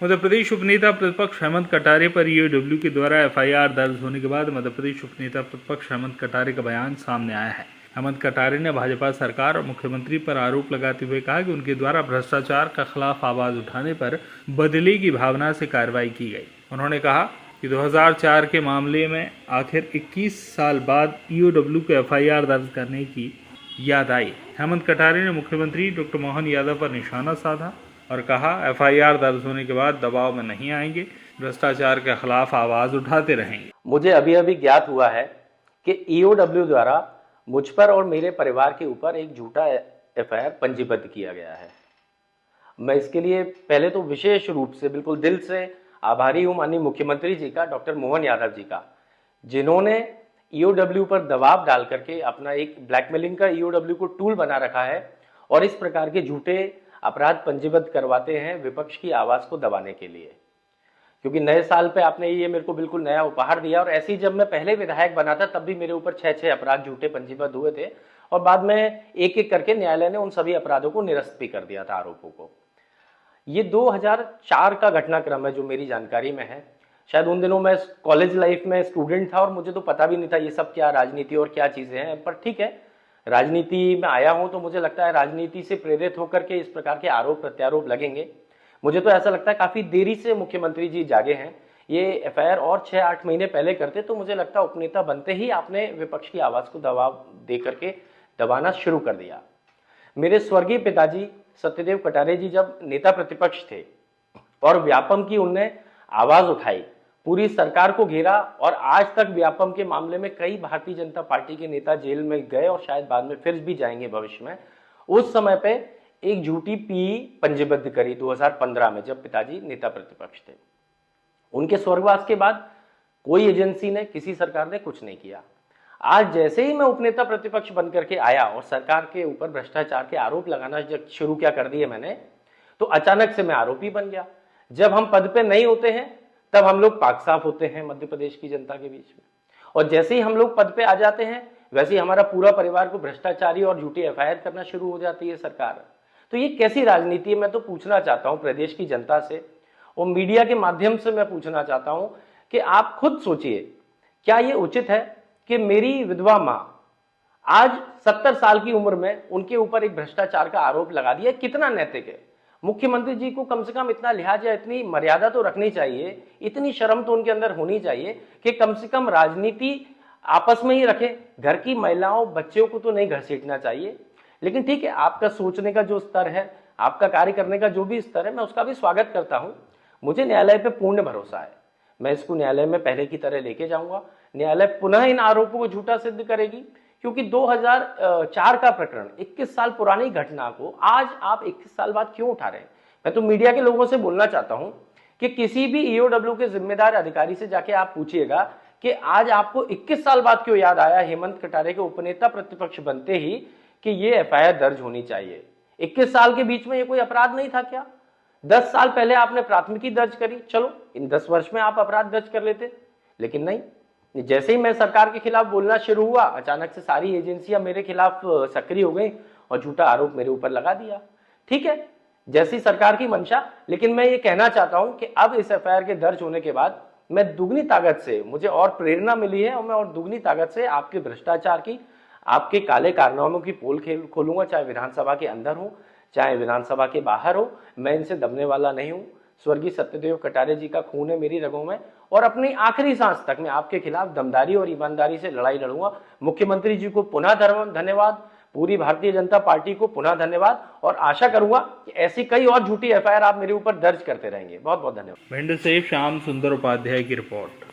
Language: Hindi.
मध्य प्रदेश उपनेता प्रतिपक्ष हेमंत कटारे पर ईओडब्ल्यू के द्वारा एफआईआर दर्ज होने के बाद मध्य प्रदेश उपनेता प्रतिपक्ष हेमंत कटारे का बयान सामने आया है। हेमंत कटारे ने भाजपा सरकार और मुख्यमंत्री पर आरोप लगाते हुए कहा कि उनके द्वारा भ्रष्टाचार के खिलाफ आवाज उठाने पर बदले की भावना से कार्रवाई की गई। उन्होंने कहा कि 2004 के मामले में आखिर 21 साल बाद ईओडब्ल्यू को एफआईआर दर्ज करने की याद आई। हेमंत कटारे ने मुख्यमंत्री डॉक्टर मोहन यादव पर निशाना साधा और कहा, एफआईआर दर्ज होने के बाद दबाव में नहीं आएंगे, भ्रष्टाचार के खिलाफ आवाज उठाते रहेंगे। मुझे अभी अभी ज्ञात हुआ है कि ईओडब्ल्यू द्वारा मुझ पर और मेरे परिवार के ऊपर एक झूठा एफआईआर पंजीबद्ध किया गया है। मैं इसके लिए पहले तो विशेष रूप से बिल्कुल दिल से आभारी हूं माननीय मुख्यमंत्री जी का, डॉक्टर मोहन यादव जी का, जिन्होंने ईओडब्ल्यू पर दबाव डाल करके अपना एक ब्लैकमेलिंग का ईओडब्ल्यू को टूल बना रखा है और इस प्रकार के झूठे अपराध पंजीबद्ध करवाते हैं विपक्ष की आवाज को दबाने के लिए। क्योंकि नए साल पे आपने ये मेरे को बिल्कुल नया उपहार दिया और ऐसे ही जब मैं पहले विधायक बना था तब भी मेरे ऊपर 6 अपराध झूठे पंजीबद्ध हुए थे और बाद में एक एक करके न्यायालय ने उन सभी अपराधों को निरस्त भी कर दिया था आरोपों को। ये 2004 का घटनाक्रम है जो मेरी जानकारी में है। शायद उन दिनों मैं कॉलेज लाइफ में स्टूडेंट था और मुझे तो पता भी नहीं था ये सब क्या राजनीति और क्या चीजें हैं, पर ठीक है, राजनीति में आया हूं तो मुझे लगता है राजनीति से प्रेरित होकर के इस प्रकार के आरोप प्रत्यारोप लगेंगे। मुझे तो ऐसा लगता है काफी देरी से मुख्यमंत्री जी जागे हैं। ये एफआईआर और 6-8 महीने पहले करते तो मुझे लगता है उपनेता बनते ही आपने विपक्ष की आवाज को दबाव दे करके दबाना शुरू कर दिया। मेरे स्वर्गीय पिताजी सत्यदेव कटारे जी जब नेता प्रतिपक्ष थे और व्यापम की उनने आवाज उठाई, पूरी सरकार को घेरा और आज तक व्यापम के मामले में कई भारतीय जनता पार्टी के नेता जेल में गए और शायद बाद में फिर भी जाएंगे भविष्य में। उस समय पे एक झूठी पीई पंजीबद्ध करी 2015 में जब पिताजी नेता प्रतिपक्ष थे। उनके स्वर्गवास के बाद कोई एजेंसी ने, किसी सरकार ने कुछ नहीं किया। आज जैसे ही मैं उपनेता प्रतिपक्ष बनकर के आया और सरकार के ऊपर भ्रष्टाचार के आरोप लगाना जब शुरू क्या कर दिए मैंने, तो अचानक से मैं आरोपी बन गया। जब हम पद पे नहीं होते हैं तब हम लोग पाक साफ होते हैं मध्य प्रदेश की जनता के बीच में, और जैसे ही हम लोग पद पे आ जाते हैं वैसे ही हमारा पूरा परिवार को भ्रष्टाचारी और झूठी एफआईआर करना शुरू हो जाती है सरकार। तो ये कैसी राजनीति है? मैं तो पूछना चाहता हूं प्रदेश की जनता से और मीडिया के माध्यम से मैं पूछना चाहता हूं कि आप खुद सोचिए, क्या ये उचित है कि मेरी विधवा मां आज 70 साल की उम्र में उनके ऊपर एक भ्रष्टाचार का आरोप लगा दिया? कितना नैतिक है? मुख्यमंत्री जी को कम से कम इतना लिहाज या इतनी मर्यादा तो रखनी चाहिए, इतनी शर्म तो उनके अंदर होनी चाहिए कि कम से कम राजनीति आपस में ही रखे, घर की महिलाओं बच्चों को तो नहीं घसीटना चाहिए। लेकिन ठीक है, आपका सोचने का जो स्तर है, आपका कार्य करने का जो भी स्तर है, मैं उसका भी स्वागत करता हूं। मुझे न्यायालय पे पूर्ण भरोसा है, मैं इसको न्यायालय में पहले की तरह लेके जाऊंगा। न्यायालय पुनः इन आरोपों को झूठा सिद्ध करेगी, क्योंकि 2004 का प्रकरण 21 साल पुरानी घटना को आज आप 21 साल बाद क्यों उठा रहे हैं? मैं तो मीडिया के लोगों से बोलना चाहता हूं कि किसी भी ईओडब्ल्यू के जिम्मेदार अधिकारी से जाके आप पूछिएगा कि आज आपको 21 साल बाद क्यों याद आया हेमंत कटारे के उपनेता प्रतिपक्ष बनते ही कि ये एफआईआर दर्ज होनी चाहिए। 21 साल के बीच में ये कोई अपराध नहीं था क्या? 10 साल पहले आपने प्राथमिकी दर्ज करी, चलो इन 10 वर्ष में आप अपराध दर्ज कर लेते, लेकिन नहीं। जैसे ही मैं सरकार के खिलाफ बोलना शुरू हुआ, अचानक से सारी एजेंसियां मेरे खिलाफ सक्रिय हो गई और झूठा आरोप मेरे ऊपर लगा दिया। ठीक है, जैसी सरकार की मंशा, लेकिन मैं ये कहना चाहता हूं कि अब इस एफआईआर के दर्ज होने के बाद मैं दुगनी ताकत से, मुझे और प्रेरणा मिली है और मैं और दुगनी ताकत से आपके भ्रष्टाचार की, आपके काले कारनामों की पोल खोलूंगा, चाहे विधानसभा के अंदर हो चाहे विधानसभा के बाहर हो। मैं इनसे दबने वाला नहीं हूं। स्वर्गीय सत्यदेव कटारे जी का खून है मेरी रगों में और अपनी आखिरी सांस तक मैं आपके खिलाफ दमदारी और ईमानदारी से लड़ाई लड़ूंगा। मुख्यमंत्री जी को पुनः धन्यवाद, पूरी भारतीय जनता पार्टी को पुनः धन्यवाद और आशा करूंगा कि ऐसी कई और झूठी एफआईआर आप मेरे ऊपर दर्ज करते रहेंगे। बहुत बहुत धन्यवाद। भिंड से श्याम सुंदर उपाध्याय की रिपोर्ट।